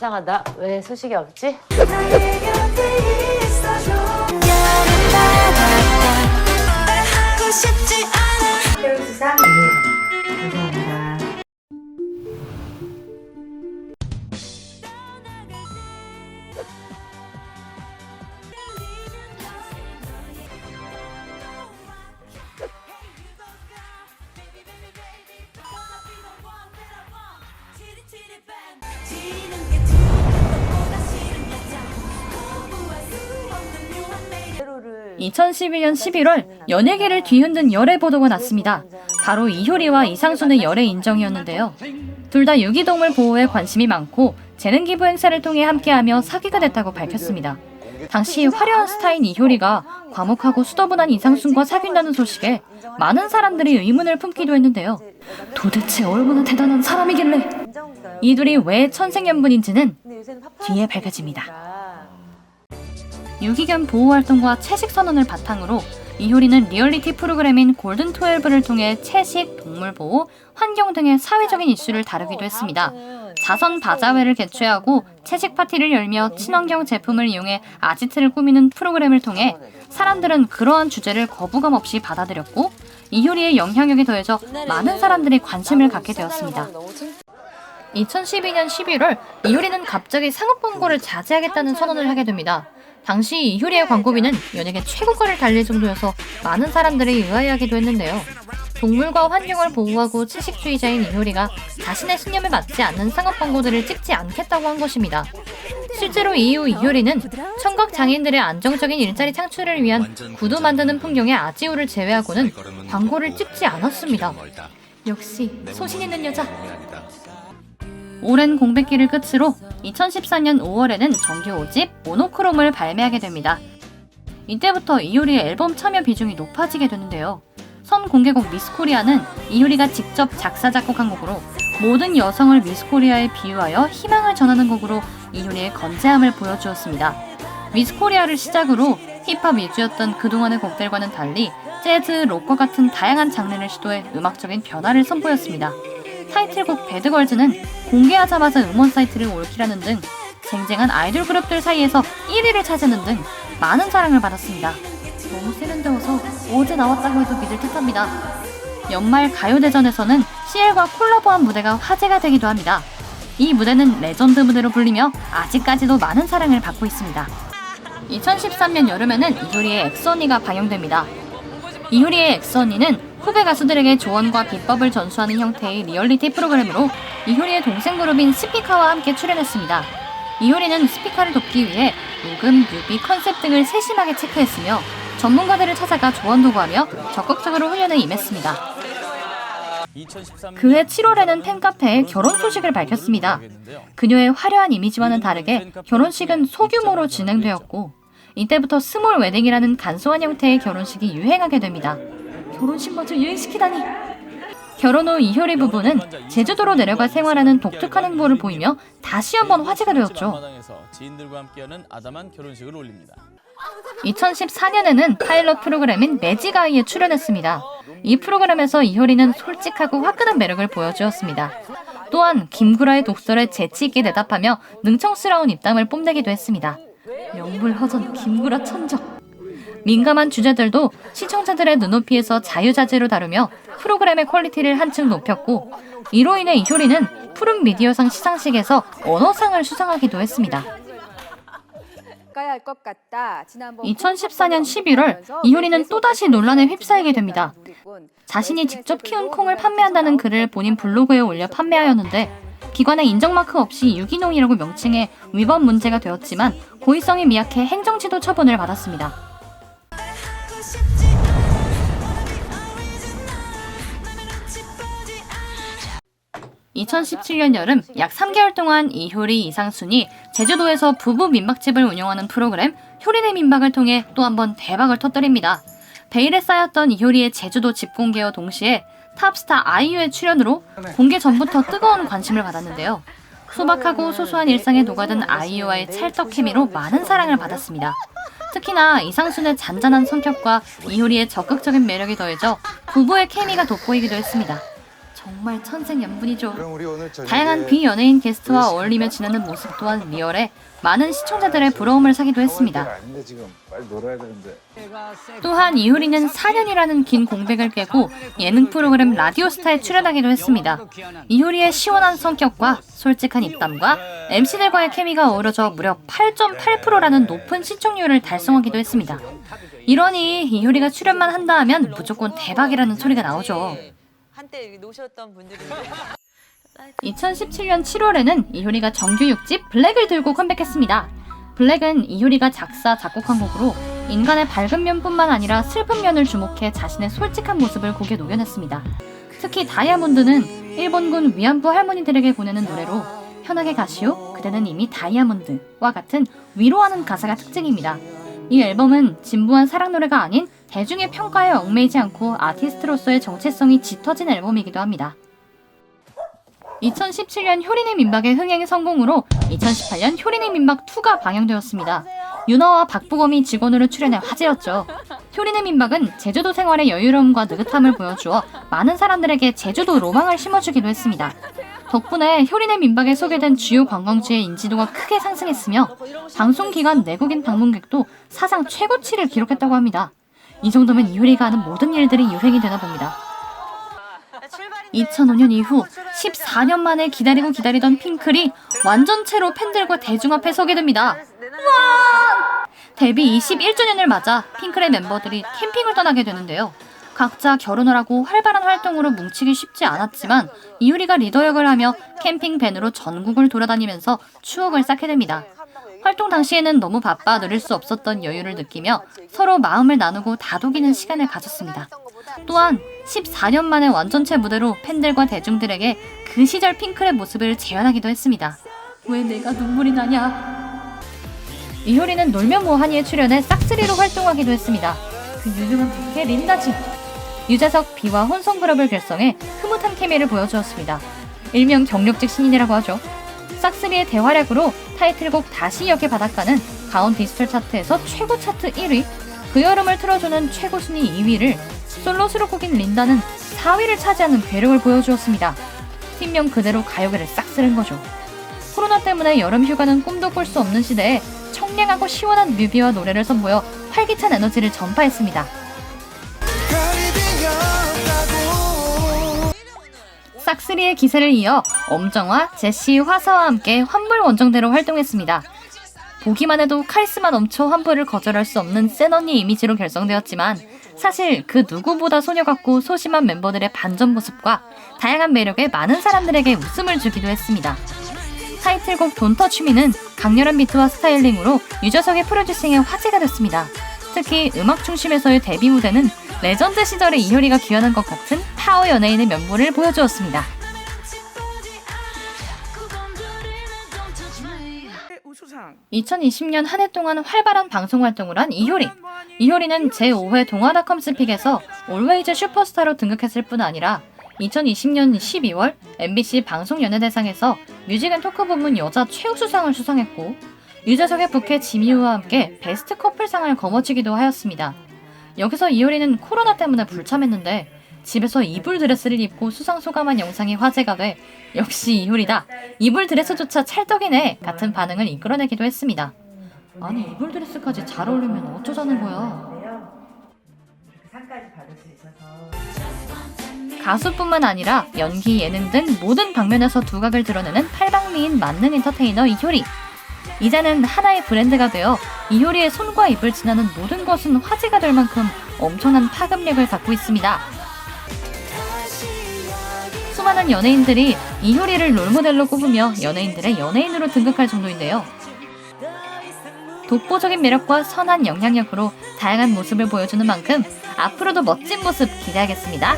이상하다. 왜 소식이 없지? 세우수상 감사합니다. 이 2012년 11월 연예계를 뒤흔든 열애 보도가 났습니다. 바로 이효리와 이상순의 열애 인정이었는데요. 둘 다 유기동물 보호에 관심이 많고 재능 기부 행사를 통해 함께하며 사귀가 됐다고 밝혔습니다. 당시 화려한 스타인 이효리가 과묵하고 수더분한 이상순과 사귄다는 소식에 많은 사람들이 의문을 품기도 했는데요. 도대체 얼마나 대단한 사람이길래 이 둘이 왜 천생연분인지는 뒤에 밝혀집니다. 유기견 보호활동과 채식 선언을 바탕으로 이효리는 리얼리티 프로그램인 골든12를 통해 채식, 동물보호, 환경 등의 사회적인 이슈를 다루기도 했습니다. 자선 바자회를 개최하고 채식 파티를 열며 친환경 제품을 이용해 아지트를 꾸미는 프로그램을 통해 사람들은 그러한 주제를 거부감 없이 받아들였고 이효리의 영향력이 더해져 많은 사람들이 관심을 갖게 되었습니다. 2012년 11월 이효리는 갑자기 상업 광고를 자제하겠다는 선언을 하게 됩니다. 당시 이효리의 광고비는 연예계 최고가를 달릴 정도여서 많은 사람들이 의아해하기도 했는데요. 동물과 환경을 보호하고 채식주의자인 이효리가 자신의 신념에 맞지 않는 상업 광고들을 찍지 않겠다고 한 것입니다. 실제로 이후 이효리는 청각 장애인들의 안정적인 일자리 창출을 위한 구두 만드는 풍경의 아지우를 제외하고는 광고를 찍지 않았습니다. 역시 소신 있는 여자. 오랜 공백기를 끝으로 2014년 5월에는 정규 5집 모노크롬을 발매하게 됩니다. 이때부터 이효리의 앨범 참여 비중이 높아지게 되는데요. 선 공개곡 미스코리아는 이효리가 직접 작사 작곡한 곡으로 모든 여성을 미스코리아에 비유하여 희망을 전하는 곡으로 이효리의 건재함을 보여주었습니다. 미스코리아를 시작으로 힙합 위주였던 그동안의 곡들과는 달리 재즈, 록과 같은 다양한 장르를 시도해 음악적인 변화를 선보였습니다. 타이틀곡 배드걸즈는 공개하자마자 음원 사이트를 올킬하는 등 쟁쟁한 아이돌 그룹들 사이에서 1위를 차지하는 등 많은 사랑을 받았습니다. 너무 세련되어서 어제 나왔다고 해도 믿을 듯합니다. 연말 가요대전에서는 CL과 콜라보한 무대가 화제가 되기도 합니다. 이 무대는 레전드 무대로 불리며 아직까지도 많은 사랑을 받고 있습니다. 2013년 여름에는 이효리의 엑스언니가 방영됩니다. 이효리의 엑스언니는 후배 가수들에게 조언과 비법을 전수하는 형태의 리얼리티 프로그램으로 이효리의 동생 그룹인 스피카와 함께 출연했습니다. 이효리는 스피카를 돕기 위해 녹음, 뮤비, 컨셉 등을 세심하게 체크했으며 전문가들을 찾아가 조언도 구하며 적극적으로 훈련에 임했습니다. 그해 7월에는 팬카페에 결혼 소식을 밝혔습니다. 그녀의 화려한 이미지와는 다르게 결혼식은 소규모로 진행되었고 이때부터 스몰 웨딩이라는 간소한 형태의 결혼식이 유행하게 됩니다. 결혼식마저 유행시키다니! 결혼 후 이효리 부부는 제주도로 내려가 생활하는 독특한 행보를 보이며 다시 한번 화제가 되었죠. 2014년에는 파일럿 프로그램인 매직아이에 출연했습니다. 이 프로그램에서 이효리는 솔직하고 화끈한 매력을 보여주었습니다. 또한 김구라의 독설에 재치있게 대답하며 능청스러운 입담을 뽐내기도 했습니다. 명불허전 김구라 천적. 민감한 주제들도 시청자들의 눈높이에서 자유자재로 다루며 프로그램의 퀄리티를 한층 높였고 이로 인해 이효리는 푸른 미디어상 시상식에서 언어상을 수상하기도 했습니다. 2014년 11월 이효리는 또다시 논란에 휩싸이게 됩니다. 자신이 직접 키운 콩을 판매한다는 글을 본인 블로그에 올려 판매하였는데 기관의 인정마크 없이 유기농이라고 명칭해 위법 문제가 되었지만 고의성이 미약해 행정지도 처분을 받았습니다. 2017년 여름 약 3개월 동안 이효리, 이상순이 제주도에서 부부 민박집을 운영하는 프로그램 효리네 민박을 통해 또 한 번 대박을 터뜨립니다. 베일에 쌓였던 이효리의 제주도 집 공개와 동시에 탑스타 아이유의 출연으로 공개 전부터 뜨거운 관심을 받았는데요. 소박하고 소소한 일상에 녹아든 아이유와의 찰떡 케미로 많은 사랑을 받았습니다. 특히나 이상순의 잔잔한 성격과 이효리의 적극적인 매력이 더해져 부부의 케미가 돋보이기도 했습니다. 정말 천생연분이죠. 그럼 우리 오늘 저녁에 다양한 비연예인 게스트와 어울리며 지내는 모습 또한 리얼해 많은 시청자들의 부러움을 사기도 했습니다. 아닌데 지금 빨리 놀아야 되는데. 또한 이효리는 4년이라는 긴 공백을 깨고 예능 프로그램 라디오스타에 출연하기도 했습니다. 이효리의 시원한 성격과 솔직한 입담과 MC들과의 케미가 어우러져 무려 8.8%라는 높은 시청률을 달성하기도 했습니다. 이러니 이효리가 출연만 한다 하면 무조건 대박이라는 소리가 나오죠. 한때 노셨던 분들이 2017년 7월에는 이효리가 정규 6집 블랙을 들고 컴백했습니다. 블랙은 이효리가 작사, 작곡한 곡으로 인간의 밝은 면뿐만 아니라 슬픈 면을 주목해 자신의 솔직한 모습을 곡에 녹여냈습니다. 특히 다이아몬드는 일본군 위안부 할머니들에게 보내는 노래로 편하게 가시오, 그대는 이미 다이아몬드와 같은 위로하는 가사가 특징입니다. 이 앨범은 진부한 사랑 노래가 아닌 대중의 평가에 얽매이지 않고 아티스트로서의 정체성이 짙어진 앨범이기도 합니다. 2017년 효린의 민박의 흥행 성공으로 2018년 효린의 민박 2가 방영되었습니다. 윤어와 박보검이 직원으로 출연해 화제였죠. 효린의 민박은 제주도 생활의 여유로움과 느긋함을 보여주어 많은 사람들에게 제주도 로망을 심어주기도 했습니다. 덕분에 효린의 민박에 소개된 주요 관광지의 인지도가 크게 상승했으며 방송 기간 내국인 방문객도 사상 최고치를 기록했다고 합니다. 이 정도면 이효리가 하는 모든 일들이 유행이 되나 봅니다. 2005년 이후 14년 만에 기다리던 핑클이 완전체로 팬들과 대중 앞에 서게 됩니다. 와! 데뷔 21주년을 맞아 핑클의 멤버들이 캠핑을 떠나게 되는데요. 각자 결혼을 하고 활발한 활동으로 뭉치기 쉽지 않았지만 이효리가 리더 역을 하며 캠핑밴으로 전국을 돌아다니면서 추억을 쌓게 됩니다. 활동 당시에는 너무 바빠 누릴 수 없었던 여유를 느끼며 서로 마음을 나누고 다독이는 시간을 가졌습니다. 또한 14년 만에 완전체 무대로 팬들과 대중들에게 그 시절 핑클의 모습을 재현하기도 했습니다. 왜 내가 눈물이 나냐? 이효리는 놀면 뭐하니에 출연해 싹쓸이로 활동하기도 했습니다. 그 유명한 백해 린다지. 유재석, 비와 혼성그룹을 결성해 흐뭇한 케미를 보여주었습니다. 일명 경력직 신인이라고 하죠. 싹쓸이의 대활약으로 타이틀곡 다시 역의 바닷가는 가온 디지털 차트에서 최고 차트 1위, 그 여름을 틀어주는 최고 순위 2위를, 솔로 수록곡인 린다는 4위를 차지하는 괴력을 보여주었습니다. 팀명 그대로 가요계를 싹 쓸은 거죠. 코로나 때문에 여름 휴가는 꿈도 꿀 수 없는 시대에 청량하고 시원한 뮤비와 노래를 선보여 활기찬 에너지를 전파했습니다. 싹쓸이의 기세를 이어 엄정화, 제시, 화사와 함께 환불 원정대로 활동했습니다. 보기만 해도 카리스마 넘쳐 환불을 거절할 수 없는 센 언니 이미지로 결성되었지만 사실 그 누구보다 소녀 같고 소심한 멤버들의 반전 모습과 다양한 매력에 많은 사람들에게 웃음을 주기도 했습니다. 타이틀곡 Don't Touch Me는 강렬한 비트와 스타일링으로 유재석의 프로듀싱에 화제가 됐습니다. 특히 음악 중심에서의 데뷔 무대는 레전드 시절에 이효리가 귀환한 것 같은 파워 연예인의 면모를 보여주었습니다. 2020년 한 해 동안 활발한 방송 활동을 한 이효리. 이효리는 제5회 동아닷컴 스픽에서 올웨이즈 슈퍼스타로 등극했을 뿐 아니라 2020년 12월 MBC 방송연예대상에서 뮤직앤토크 부문 여자 최우수상을 수상했고 유재석의 부캐 지미우와 함께 베스트 커플상을 거머쥐기도 하였습니다. 여기서 이효리는 코로나 때문에 불참했는데 집에서 이불 드레스를 입고 수상 소감한 영상이 화제가 돼 역시 이효리다, 이불 드레스조차 찰떡이네 같은 반응을 이끌어내기도 했습니다. 아니 이불 드레스까지 잘 어울리면 어쩌자는 거야. 상까지 받을 수 있어서 가수뿐만 아니라 연기, 예능 등 모든 방면에서 두각을 드러내는 팔방미인 만능 엔터테이너 이효리. 이제는 하나의 브랜드가 되어 이효리의 손과 입을 지나는 모든 것은 화제가 될 만큼 엄청난 파급력을 갖고 있습니다. 수많은 연예인들이 이효리를 롤모델로 꼽으며 연예인들의 연예인으로 등극할 정도인데요. 독보적인 매력과 선한 영향력으로 다양한 모습을 보여주는 만큼 앞으로도 멋진 모습 기대하겠습니다.